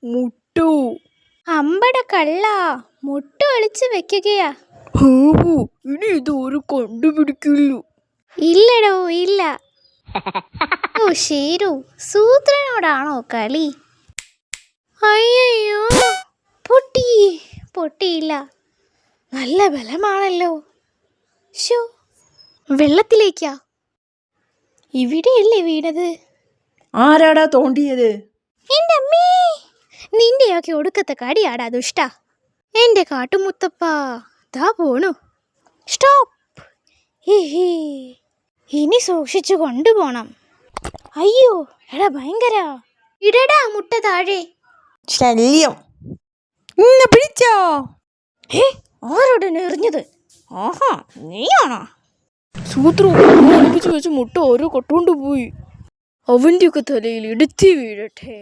മുട്ടു. അമ്പട കള്ള, മുട്ട ഒളിച്ചു വെക്കുകയാ. ഇനി ഇതൊരു കണ്ടുപിടിക്കില്ലു. ഇല്ലടോ ഇല്ല. ഓ ശീരു, സൂത്രനോടാണോ കളി? അയ്യോ, പൊട്ടിയില്ല. നല്ല ബലമാണല്ലോ. ശോ, വെള്ളത്തിലേക്കാ? ഇവിടെയല്ലേ വീണത്? ആരാടാ തോണ്ടിയത്? എൻ്റെ അമ്മേ, നിന്റെയൊക്കെ ഒടുക്കത്തെ കടിയാടാ ദുഷ്ട. എൻ്റെ കാട്ടുമുത്തപ്പാ ദാ പോണു. സ്റ്റോപ്പ്. ഇനി സൂക്ഷിച്ചു കൊണ്ടുപോണം. അയ്യോ, എടാ ഭയങ്കര. ഇടടാ മുട്ട താഴെ. ശല്യം. പിടിച്ചോ. ആരോടാണ് എറിഞ്ഞത്? ആഹാ, നീയാണോ? സൂത്രു ഒളിപ്പിച്ചു വെച്ച് മുട്ട ഓരോ കൊട്ടുകൊണ്ടു പോയി. അവൻ്റെയൊക്കെ തലയിൽ ഇടുത്തി വീഴട്ടെ.